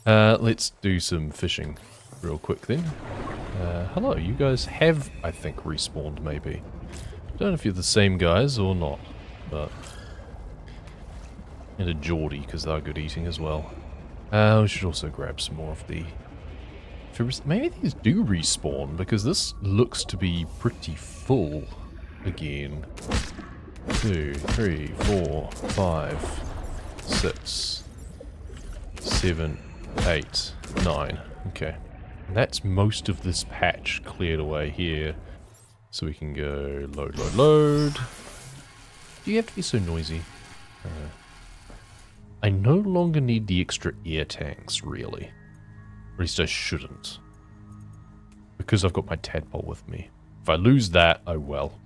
Let's do some fishing real quick then. Hello, you guys have, I think, respawned maybe. Don't know if you're the same guys or not, but... And a Geordie, because they're good eating as well. We should also grab some more of the... Maybe these do respawn, because this looks to be pretty full again. 2, 3, 4, 5, 6, 7, 8, 9. Okay. And that's most of this patch cleared away here. So we can go load, load, load. Do you have to be so noisy? I no longer need the extra air tanks, really. At least I shouldn't. Because I've got my tadpole with me. If I lose that, oh well.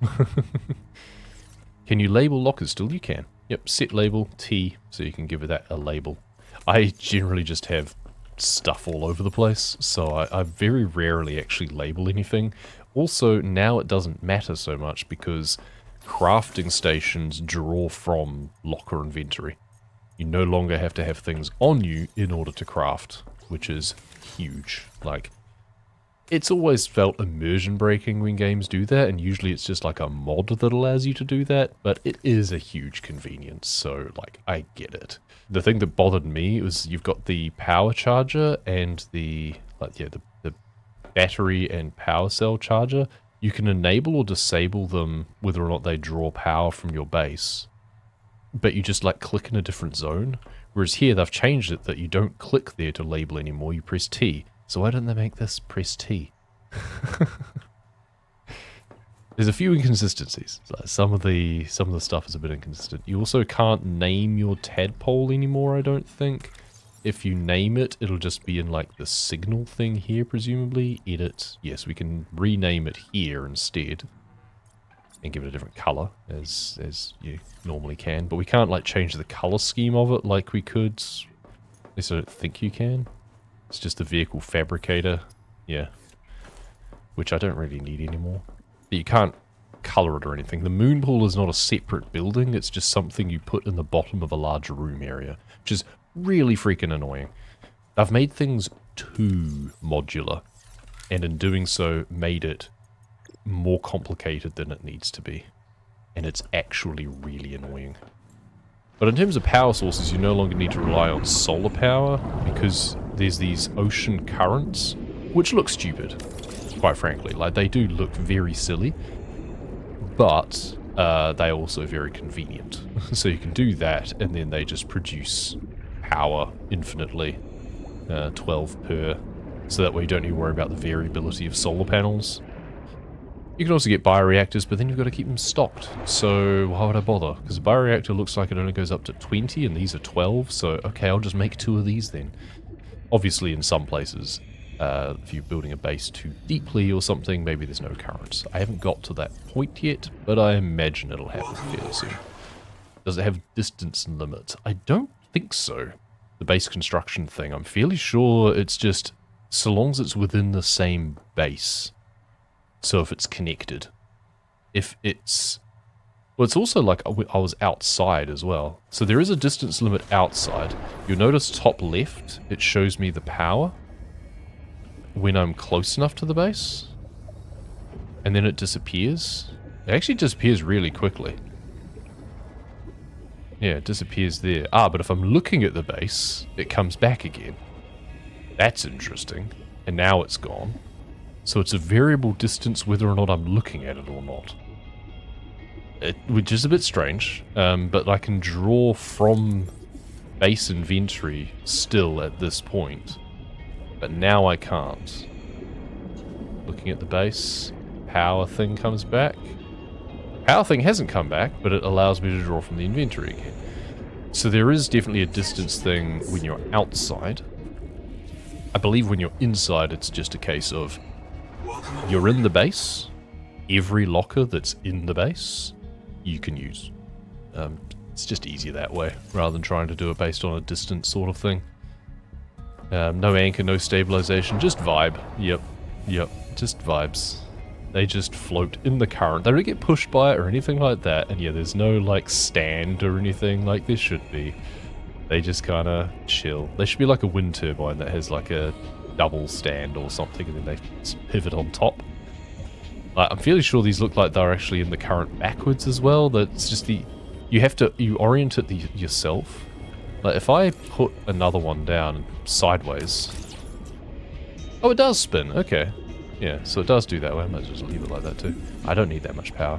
Can you label lockers still? You can. Yep, set label, T, so you can give that a label. I generally just have stuff all over the place, so I very rarely actually label anything. Also, now it doesn't matter so much because crafting stations draw from locker inventory. You no longer have to have things on you in order to craft, which is huge. Like, it's always felt immersion breaking when games do that, and usually it's just like a mod that allows you to do that, but it is a huge convenience, so like, I get it. The thing that bothered me was you've got the power charger and the battery and power cell charger. You can enable or disable them whether or not they draw power from your base, but you just like click in a different zone. Whereas here they've changed it that you don't click there to label anymore, you press T. So why don't they make this press T? There's a few inconsistencies. Some of the stuff is a bit inconsistent. You also can't name your tadpole anymore, I don't think. If you name it, it'll just be in like the signal thing here, presumably. Edit. Yes, we can rename it here instead. And give it a different color, as you normally can. But we can't like change the color scheme of it like we could. At least I don't think you can. It's just the vehicle fabricator. Yeah. Which I don't really need anymore. But you can't color it or anything. The moon pool is not a separate building. It's just something you put in the bottom of a large room area. Which is really freaking annoying. I've made things too modular. And in doing so, made it more complicated than it needs to be. And it's actually really annoying. But in terms of power sources, you no longer need to rely on solar power because there's these ocean currents, which look stupid, quite frankly. Like, they do look very silly, but they're also very convenient. So you can do that, and then they just produce power infinitely, 12 per, so that way you don't need to worry about the variability of solar panels. You can also get bioreactors, but then you've got to keep them stocked. So why would I bother? Because a bioreactor looks like it only goes up to 20, and these are 12. So, okay, I'll just make 2 of these then. Obviously, in some places, if you're building a base too deeply or something, maybe there's no currents. I haven't got to that point yet, but I imagine it'll happen fairly soon. Does it have distance limit? I don't think so. The base construction thing, I'm fairly sure it's just, so long as it's within the same base. So if it's connected, if it's, well, it's also like I was outside as well. So there is a distance limit outside. You'll notice top left, it shows me the power when I'm close enough to the base. And then it disappears. It actually disappears really quickly. Yeah, it disappears there. Ah, but if I'm looking at the base, it comes back again. That's interesting. And now it's gone. So it's a variable distance whether or not I'm looking at it or not. Which is a bit strange, but I can draw from base inventory still at this point. But now I can't. Looking at the base, power thing comes back. Power thing hasn't come back, but it allows me to draw from the inventory again. So there is definitely a distance thing when you're outside. I believe when you're inside, it's just a case of you're in the base. Every locker that's in the base, you can use. It's just easier that way, rather than trying to do it based on a distance sort of thing. No anchor, no stabilization, just vibe. Yep, just vibes. They just float in the current. They don't get pushed by it or anything like that. And yeah, there's no like stand or anything like there should be. They just kind of chill. They should be like a wind turbine that has like a double stand or something, and then they pivot on top. I'm fairly sure these look like they're actually in the current backwards as well. That's just you orient it yourself. Like if I put another one down sideways. Oh, it does spin. Okay. Yeah, so it does do that way. I might just leave it like that too. I don't need that much power.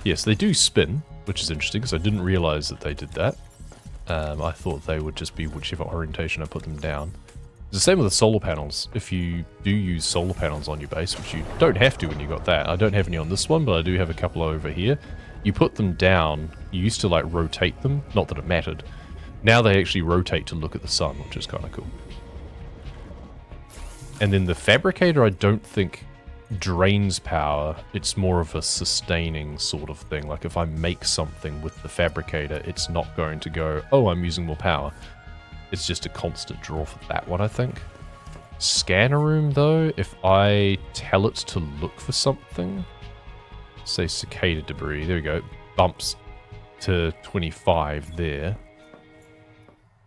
Yes, they do spin, which is interesting because I didn't realize that they did that. I thought they would just be whichever orientation I put them down. It's the same with the solar panels. If you do use solar panels on your base, which you don't have to when you got that. I don't have any on this one, but I do have a couple over here. You put them down, you used to like rotate them, not that it mattered. Now they actually rotate to look at the sun, which is kind of cool. And then the fabricator I don't think drains power. It's more of a sustaining sort of thing. Like if I make something with the fabricator, it's not going to go, oh, I'm using more power. It's just a constant draw for that one, I think. Scanner room, though, if I tell it to look for something, say cicada debris, there we go, bumps to 25 there.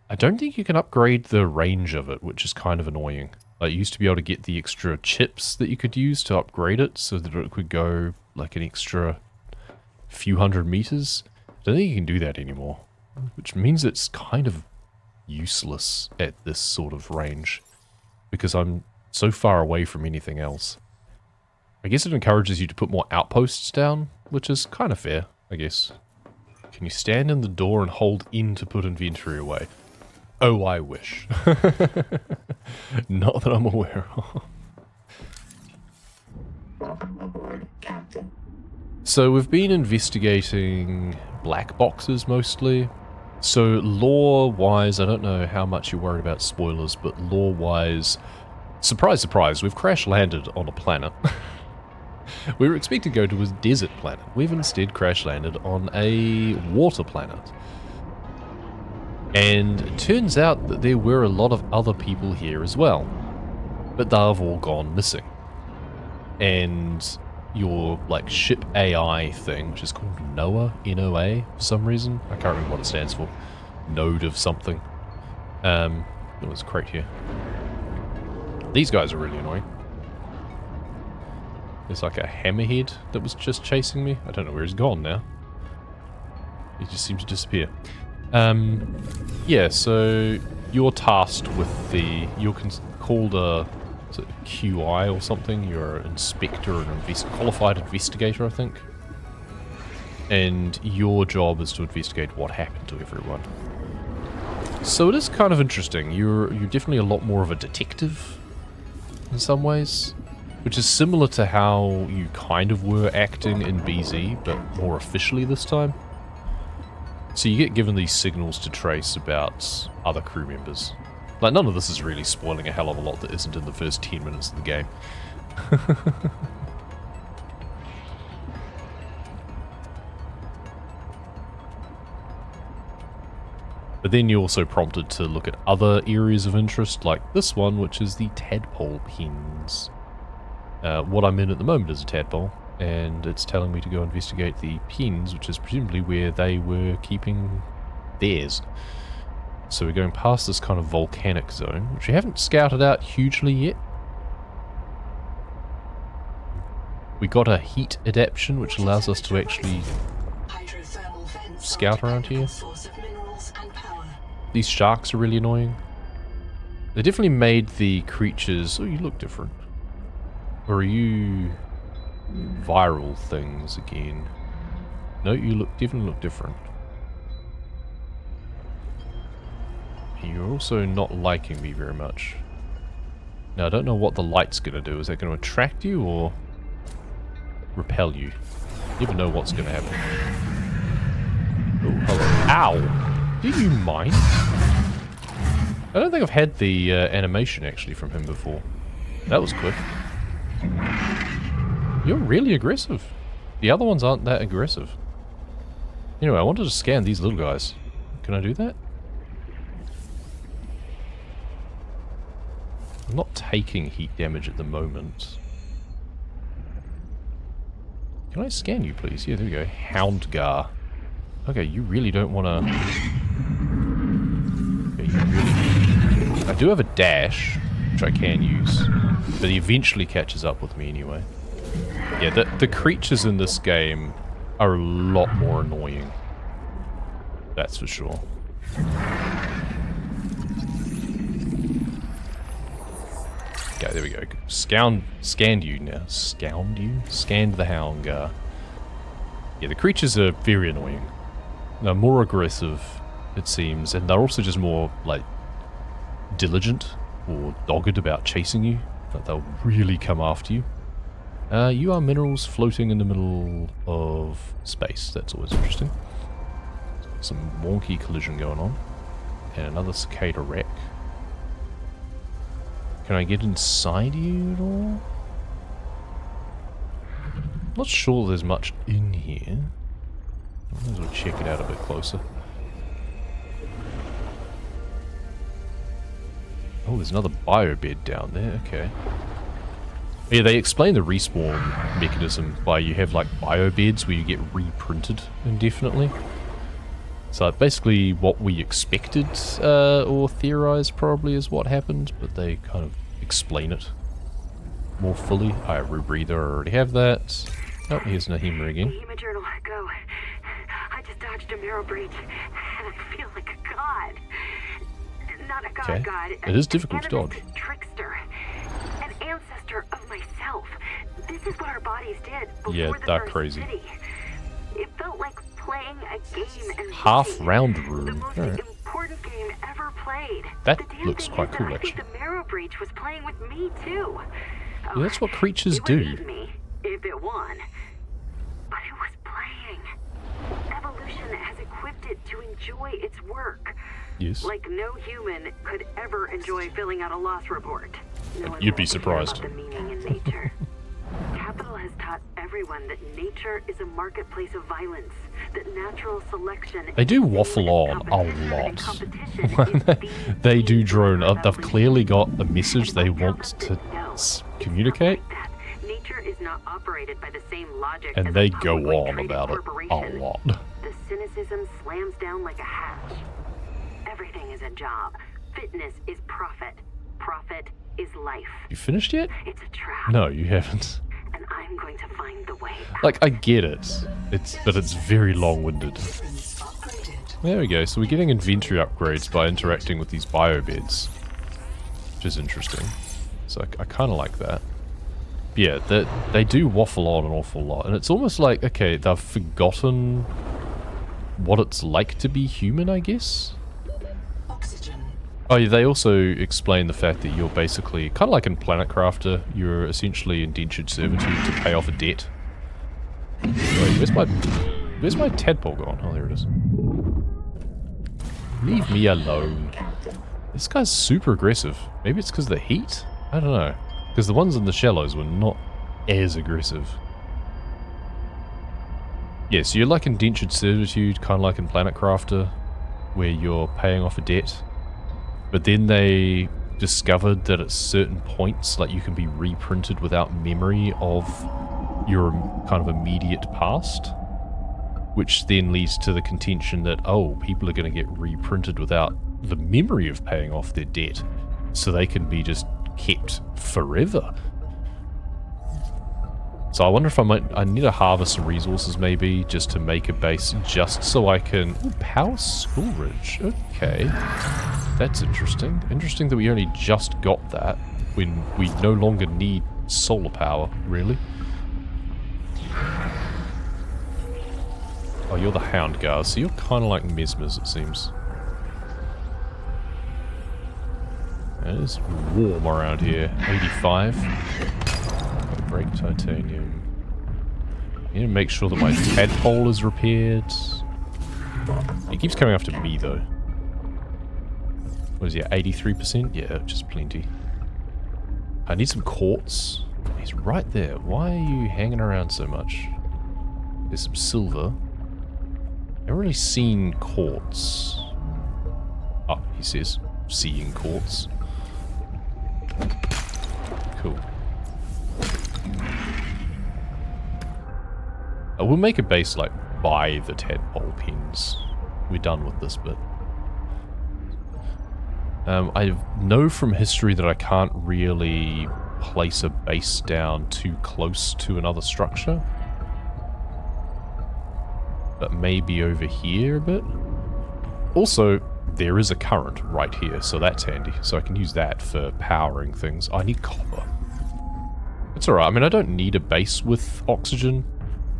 I don't think you can upgrade the range of it, which is kind of annoying. Like, you used to be able to get the extra chips that you could use to upgrade it so that it could go like an extra few hundred meters. I don't think you can do that anymore, which means it's kind of useless at this sort of range because I'm so far away from anything else. I guess it encourages you to put more outposts down, which is kind of fair, I guess. Can you stand in the door and hold in to put inventory away? Oh, I wish. Not that I'm aware of. So we've been investigating black boxes mostly. So lore-wise, I don't know how much you're worried about spoilers, but lore-wise, surprise, surprise, we've crash-landed on a planet. We were expecting to go to a desert planet. We've instead crash-landed on a water planet. And it turns out that there were a lot of other people here as well. But they've all gone missing. And your, like, ship AI thing, which is called NOAA, N-O-A, for some reason. I can't remember what it stands for. Node of something. There was a crate here. These guys are really annoying. There's like a hammerhead that was just chasing me. I don't know where he's gone now. He just seems to disappear. Yeah, so you're tasked with the, you're called a QI or something. You're an inspector and qualified investigator, I think. And your job is to investigate what happened to everyone. So it is kind of interesting. You're definitely a lot more of a detective in some ways, which is similar to how you kind of were acting in BZ, but more officially this time. So you get given these signals to trace about other crew members. Like, none of this is really spoiling a hell of a lot that isn't in the first 10 minutes of the game. But then you're also prompted to look at other areas of interest, like this one, which is the Tadpole pens. What I'm in at the moment is a tadpole, and it's telling me to go investigate the pens, which is presumably where they were keeping theirs. So we're going past this kind of volcanic zone, which we haven't scouted out hugely yet. We got a heat adaptation, which allows us to actually scout around here. These sharks are really annoying. They definitely made the creatures... Oh, you look different. Or are you viral things again? No, you definitely look different. You're also not liking me very much. Now, I don't know what the light's going to do. Is that going to attract you or repel you? You never know what's going to happen. Oh, hello. Ow! Do you mind? I don't think I've had the animation actually from him before. That was quick. You're really aggressive. The other ones aren't that aggressive. Anyway, I wanted to scan these little guys. Can I do that? I'm not taking heat damage at the moment. Can I scan you, please? Yeah, there we go. Houndgar. Okay, you really don't want to... do have a dash, which I can use, but he eventually catches up with me anyway. Yeah, the creatures in this game are a lot more annoying. That's for sure. Okay, there we go. Scanned you now. Scanned you? Scanned the Houndgar. Yeah, the creatures are very annoying. They're more aggressive, it seems, and they're also just more, like, diligent or dogged about chasing you. Like, they'll really come after you. You are minerals floating in the middle of space. That's always interesting. Some wonky collision going on. And another cicada wreck. Can I get inside you at all? Not sure there's much in here. Might as well check it out a bit closer. Oh, there's another biobed down there. Okay. Yeah, they explain the respawn mechanism by you have like biobeds where you get reprinted indefinitely. So basically what we expected or theorized probably is what happened, but they kind of explain it more fully. I Rebreather, I already have that. Oh, here's Nahima again. Nahima journal, go. I just dodged a marrow breach, and I feel like a god. Not a god, god. It is difficult to dodge. Trickster. An ancestor of myself. This is what our bodies did before the they're first crazy. city. It felt like playing a game and Half round room. The most important game ever played. That looks quite cool, actually. I think the marrow breach was playing with me too. Yeah, that's what creatures do. It would eat me if it won. But it was playing. Evolution has equipped it to enjoy its work. Yes. Like no human could ever enjoy filling out a loss report. No one You'd be will care surprised. about the meaning in nature. Capital has taught everyone that nature is a marketplace of violence. That natural selection. They do waffle on a lot. They do drone. They've clearly got a message they want to communicate. Nature is not operated by the same logic. And they go on about it a lot. The cynicism slams down like a hatch. Everything is a job. Fitness is profit. Profit is life. You finished yet? It's a trap. No, you haven't. And I'm going to find the way out. Like, I get it. But it's very long-winded. There we go. So we're getting inventory upgrades by interacting with these biobeds. Which is interesting. So I kind of like that. But yeah, they do waffle on an awful lot. And it's almost like, okay, they've forgotten what it's like to be human, I guess? Oh, yeah, they also explain the fact that you're basically, kind of like in Planet Crafter, you're essentially indentured servitude to pay off a debt. Wait, where's my tadpole gone? Oh, there it is. Leave me alone. This guy's super aggressive. Maybe it's because of the heat? I don't know. Because the ones in the shallows were not as aggressive. Yeah, so you're like indentured servitude, kind of like in Planet Crafter, where you're paying off a debt. But then they discovered that at certain points, like, you can be reprinted without memory of your kind of immediate past. Which then leads to the contention that, oh, people are going to get reprinted without the memory of paying off their debt. So they can be just kept forever. So I wonder if I need to harvest some resources maybe, just to make a base, just so I can... Ooh, power storage. Okay. That's interesting. Interesting that we only just got that when we no longer need solar power, really. Oh, you're the Houndgar, so you're kind of like Mesmers, it seems. It is warm around here. 85. Break titanium. I need to make sure that my tadpole is repaired. He keeps coming after me, though. What is he at, 83%? Yeah, just plenty. I need some quartz. He's right there. Why are you hanging around so much? There's some silver. I haven't really seen quartz. Oh, he says seeing quartz. Cool. We'll make a base, like, by the tadpole pens. We're done with this bit. I know from history that I can't really place a base down too close to another structure. But maybe over here a bit. Also, there is a current right here, so that's handy. So I can use that for powering things. I need copper. It's alright. I mean, I don't need a base with oxygen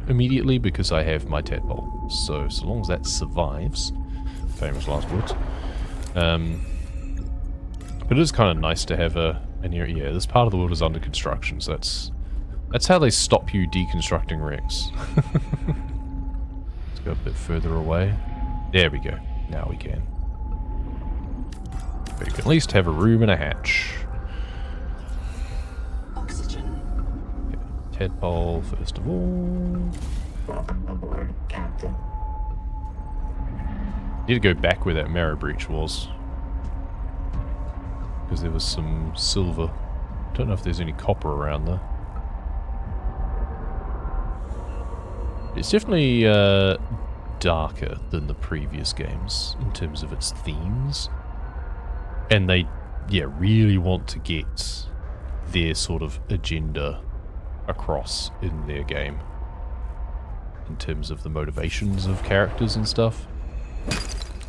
immediately because I have my tadpole. So long as that survives. Famous last words. But it is kind of nice to have an area. Yeah, this part of the world is under construction, so that's how they stop you deconstructing wrecks. Let's go a bit further away. There we go. Now we can. But you can at least have a room and a hatch. Oxygen. Okay, tadpole first of all. Need to go back where that marrow breach was. Because there was some silver. Don't know if there's any copper around there. It's definitely darker than the previous games in terms of its themes. And they, yeah, really want to get their sort of agenda across in their game. In terms of the motivations of characters and stuff.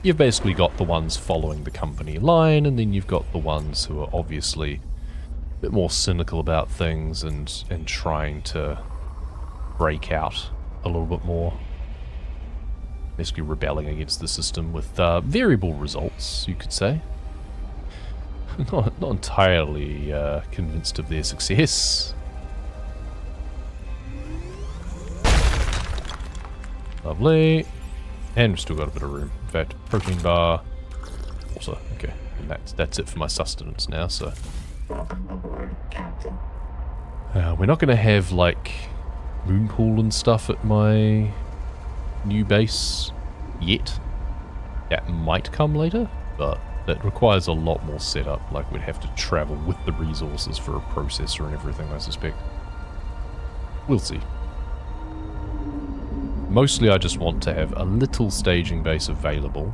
You've basically got the ones following the company line, and then you've got the ones who are obviously a bit more cynical about things and trying to break out a little bit more. Basically rebelling against the system with variable results, you could say. Not entirely convinced of their success. Lovely. And we've still got a bit of room. In fact, protein bar. Also, okay. And that's it for my sustenance now, so. We're not going to have, like, moon pool and stuff at my new base yet. That might come later, but that requires a lot more setup. Like, we'd have to travel with the resources for a processor and everything, I suspect. We'll see. Mostly I just want to have a little staging base available.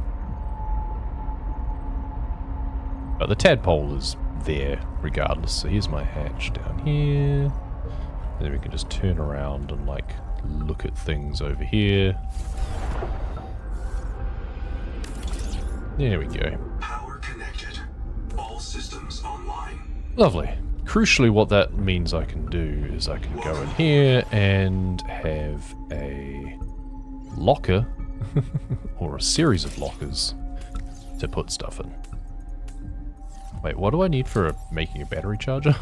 But the tadpole is there regardless. So here's my hatch down here. And then we can just turn around and like look at things over here. There we go. Power connected. All systems online. Lovely. Crucially, what that means I can do is I can go in here and have a locker, or a series of lockers, to put stuff in. Wait, what do I need for making a battery charger?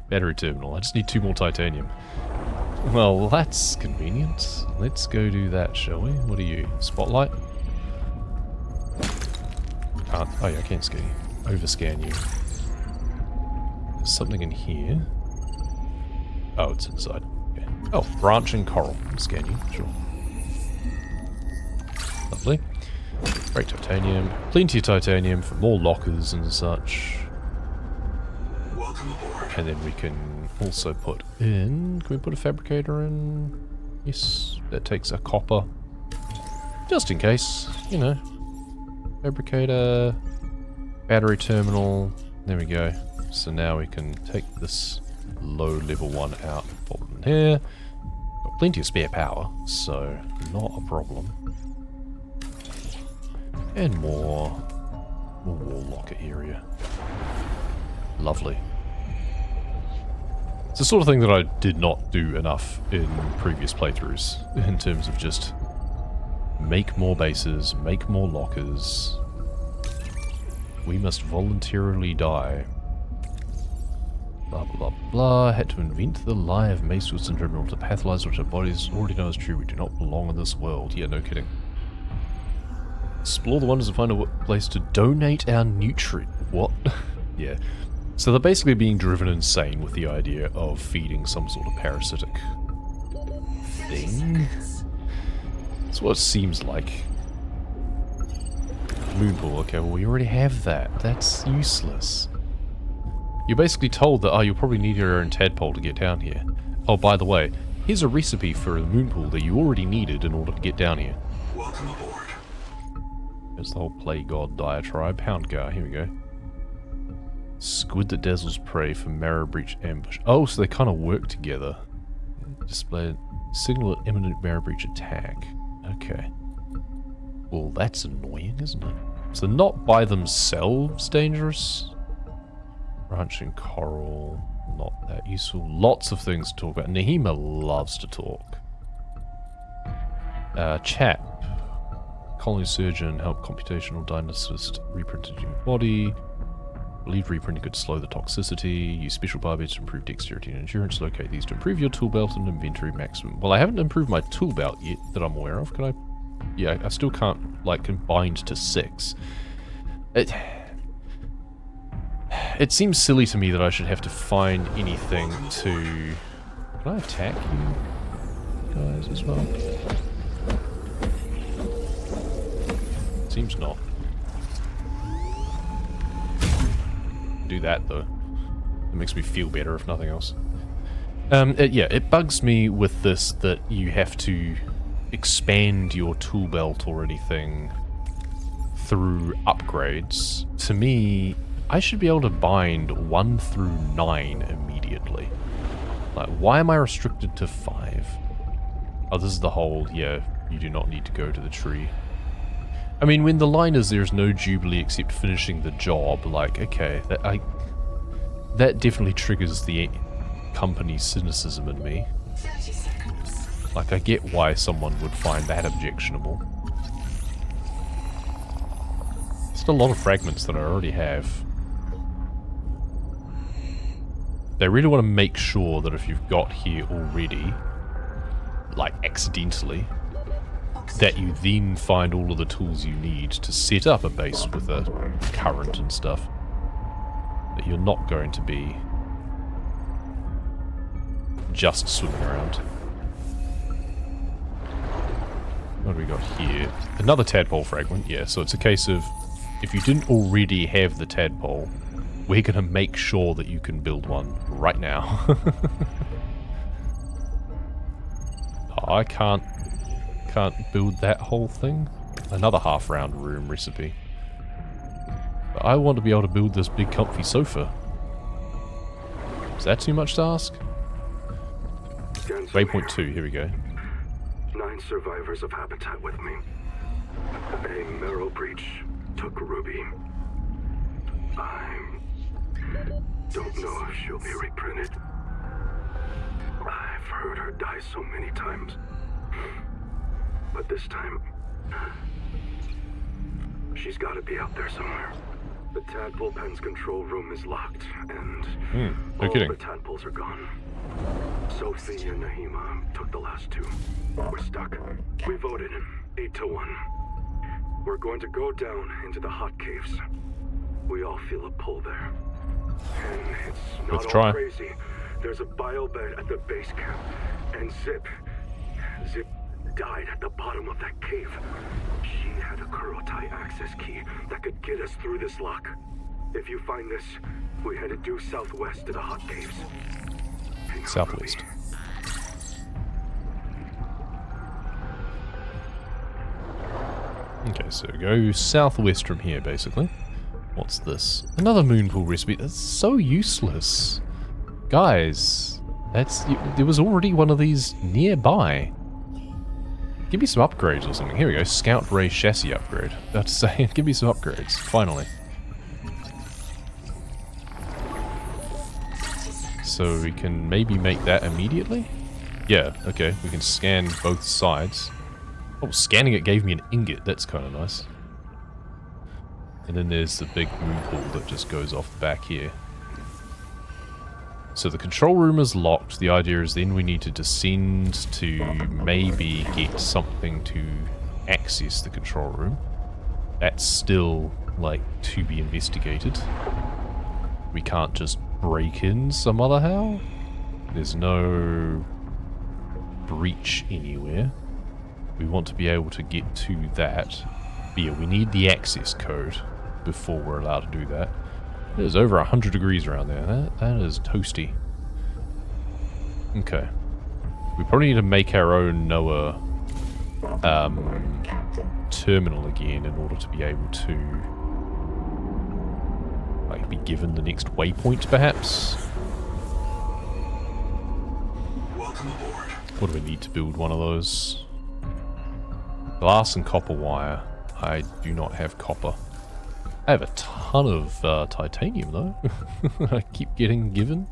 Battery terminal. I just need 2 more titanium. Well, that's convenient. Let's go do that, shall we? What are you? Spotlight? Can't. Oh yeah, I can't scan you. Overscan you. There's something in here. Oh, it's inside. Okay. Oh, branching coral. I'll scan you. Sure. Lovely. Great titanium. Plenty of titanium for more lockers and such. Welcome aboard. And then we can also put in... Can we put a fabricator in? Yes. That takes a copper. Just in case, you know. Fabricator. Battery terminal. There we go. So now we can take this low level one out and pop it in here. Got plenty of spare power, so not a problem. And more wall locker area. Lovely. It's the sort of thing that I did not do enough in previous playthroughs, in terms of just make more bases, make more lockers. We must voluntarily die. Blah blah blah blah. Had to invent the lie of Macewood syndrome in order to pathologize what our bodies already know is true. We do not belong in this world. Yeah, no kidding. Explore the wonders and find a place to donate our nutrient. What? Yeah. So they're basically being driven insane with the idea of feeding some sort of parasitic thing. That's what it seems like. Moonpool. Okay, well we already have that. That's useless. You're basically told that, oh, you'll probably need your own tadpole to get down here. Oh, by the way, here's a recipe for a moonpool that you already needed in order to get down here. Welcome aboard. There's the whole play god diatribe. Houndgar, here we go. Squid that dazzles prey for marrow breach ambush. Oh, so they kind of work together. Display signal at imminent marrow breach attack. Okay. Well, that's annoying, isn't it? So they're not by themselves dangerous. Branching coral, not that useful. Lots of things to talk about. Nahima loves to talk. Chap. Colony surgeon, help computational dynamicist reprinted your body. Believe reprinting could slow the toxicity. Use special barbets to improve dexterity and endurance. Locate these to improve your tool belt and inventory maximum. Well, I haven't improved my tool belt yet that I'm aware of. Can I? Yeah, I still can't, like, combined to 6. It seems silly to me that I should have to find anything to... Can I attack you guys as well? Seems not. Do that though. It makes me feel better if nothing else. Yeah, it bugs me with this that you have to expand your tool belt or anything through upgrades. To me, I should be able to bind 1 through 9 immediately. Like, why am I restricted to 5? Oh, this is the whole, yeah, you do not need to go to the tree. I mean, when the line is there's no Jubilee except finishing the job, like, okay, that definitely triggers the company's cynicism in me. Like, I get why someone would find that objectionable. Just a lot of fragments that I already have. They really want to make sure that if you've got here already, like accidentally, that you then find all of the tools you need to set up a base with a current and stuff. That you're not going to be just swimming around. What do we got here? Another tadpole fragment, yeah, so it's a case of if you didn't already have the tadpole, we're going to make sure that you can build one right now. Oh, I can't build that whole thing. Another half-round room recipe. But I want to be able to build this big comfy sofa. Is that too much to ask? Waypoint 2, here we go. 9 survivors of habitat with me. A marrow breach took Ruby. I don't know if she'll be reprinted. I've heard her die so many times. But this time, she's got to be out there somewhere. The Tadpole pen's control room is locked, and no all kidding. the tadpoles are gone. Sophie and Nahima took the last 2. We're stuck. We voted 8-1. We're going to go down into the hot caves. We all feel a pull there. And it's not all crazy. There's a bio bed at the base camp, and Zip died at the bottom of that cave. She had a Kurotai access key that could get us through this lock. If you find this, we headed due southwest to the hot caves. Southwest. Okay, so go southwest from here, basically. What's this? Another moonpool recipe. That's so useless. Guys, there was already one of these nearby. Give me some upgrades or something. Here we go. Scout Ray chassis upgrade. About to say, give me some upgrades. Finally. So we can maybe make that immediately? Yeah, okay. We can scan both sides. Oh, scanning it gave me an ingot. That's kind of nice. And then there's the big moonpool that just goes off the back here. So the control room is locked. The idea is then we need to descend to maybe get something to access the control room. That's still, like, to be investigated. We can't just break in some other how. There's no breach anywhere. We want to be able to get to that. But yeah, we need the access code before we're allowed to do that. It is over 100 degrees around there. That is toasty. Okay. We probably need to make our own Noah terminal again in order to be able to like be given the next waypoint, perhaps. Welcome aboard. What do we need to build one of those? Glass and copper wire. I do not have copper. I have a ton of titanium though. I keep getting given.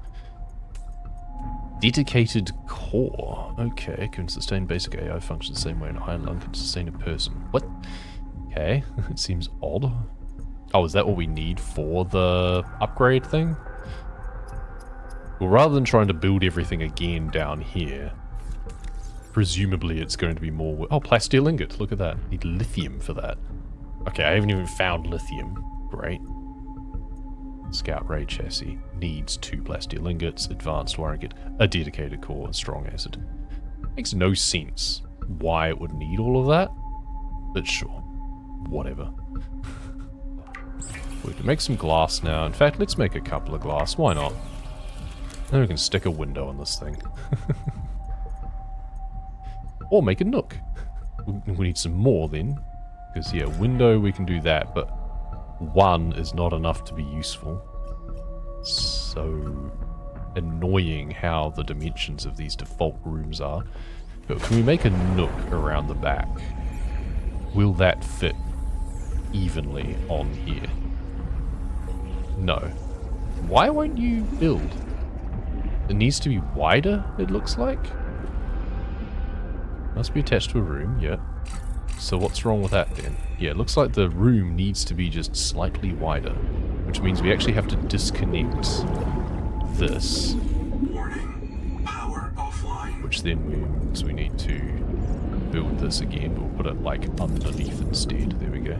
Dedicated core. Okay, can sustain basic AI functions the same way an iron lung can sustain a person. What? Okay, it seems odd. Oh, is that what we need for the upgrade thing? Well, rather than trying to build everything again down here, presumably it's going to be more... Oh, plasteel ingot. Look at that. Need lithium for that. Okay, I haven't even found lithium. Great. Scout Ray chassis. Needs 2 plasteel ingots, advanced wire ingot, a dedicated core, and strong acid. Makes no sense why it would need all of that, but sure. Whatever. We can make some glass now. In fact, let's make a couple of glass. Why not? Then we can stick a window on this thing. Or make a nook. We need some more then. Because, yeah, window, we can do that, but 1 is not enough to be useful. So annoying how the dimensions of these default rooms are. But can we make a nook around the back? Will that fit evenly on here? No. Why won't you build? It needs to be wider, it looks like. Must be attached to a room, yeah. So what's wrong with that then? Yeah, it looks like the room needs to be just slightly wider, which means we actually have to disconnect this. Warning. Power offline. Which then means we need to build this again, but we'll put it like underneath instead. There we go.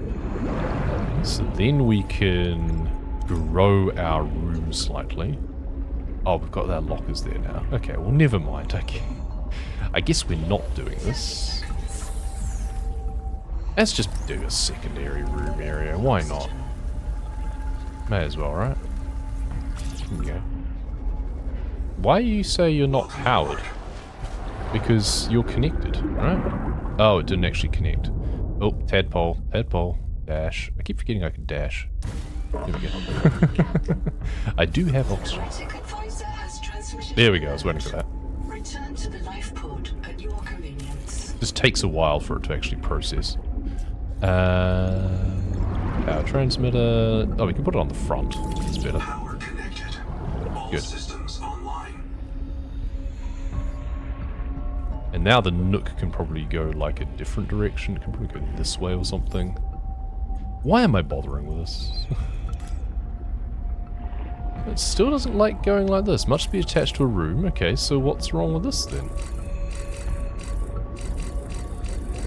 So then we can grow our room slightly. Oh, we've got our lockers there now. Okay, well never mind. Okay. I guess we're not doing this. Let's just do a secondary room area. Why not? May as well, right? Here we go. Why you say you're not powered? Because you're connected, right? Oh, it didn't actually connect. Oh, tadpole, tadpole, dash. I keep forgetting I can dash. There we go. I do have oxygen. There we go, I was waiting for that. Return to the life pod at your convenience. Just takes a while for it to actually process. Power transmitter. Oh, we can put it on the front. That's better. Power connected. All Good. systems online. And now the nook can probably go like a different direction. It can probably go this way or something. Why am I bothering with this? It still doesn't like going like this. Must be attached to a room. Okay, so what's wrong with this then?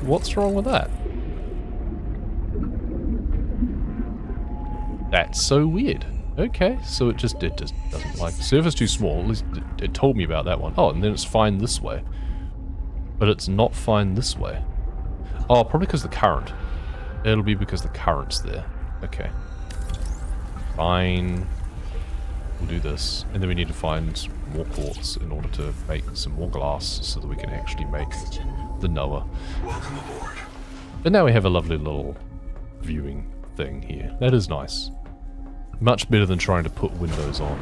What's wrong with that? That's so weird. Okay, so it just doesn't like... Surface too small. At least it told me about that one. Oh, and then it's fine this way. But it's not fine this way. Oh, probably because the current. It'll be because the current's there. Okay. Fine. We'll do this. And then we need to find more quartz in order to make some more glass so that we can actually make the Noah. Welcome aboard. And now we have a lovely little viewing thing here. That is nice. Much better than trying to put windows on.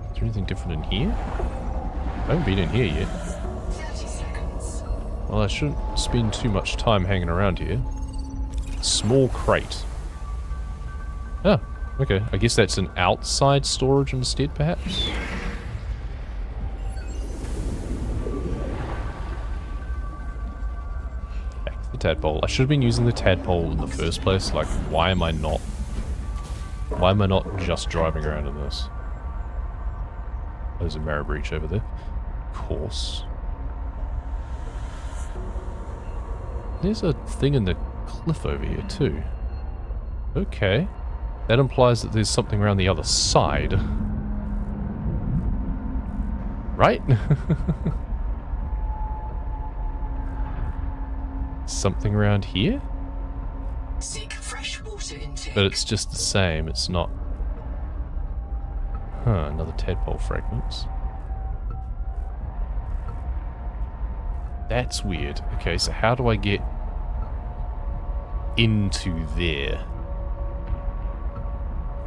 Is there anything different in here? I haven't been in here yet. 30 seconds. Well, I shouldn't spend too much time hanging around here. Small crate. Oh, okay. I guess that's an outside storage instead, perhaps? Back to the tadpole. I should have been using the tadpole in the first place. Like, why am I not just driving around in this? There's a mirror breach over there. Of course. There's a thing in the cliff over here too. Okay. That implies that there's something around the other side. Right? Something around here? Seek fresh water intake. But it's just the same, it's not... Huh, another tadpole fragments. That's weird. Okay, so how do I get into there?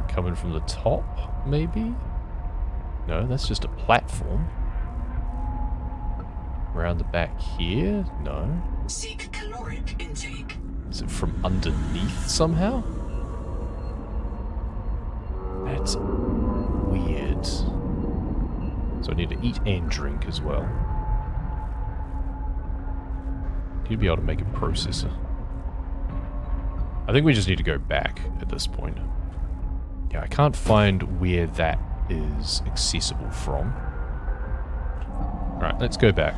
Coming from the top, maybe? No, that's just a platform. Around the back here? No. Seek caloric intake. Is it from underneath somehow? That's weird. So I need to eat and drink as well. You'd be able to make a processor. I think we just need to go back at this point. Yeah, I can't find where that is accessible from. Alright, let's go back.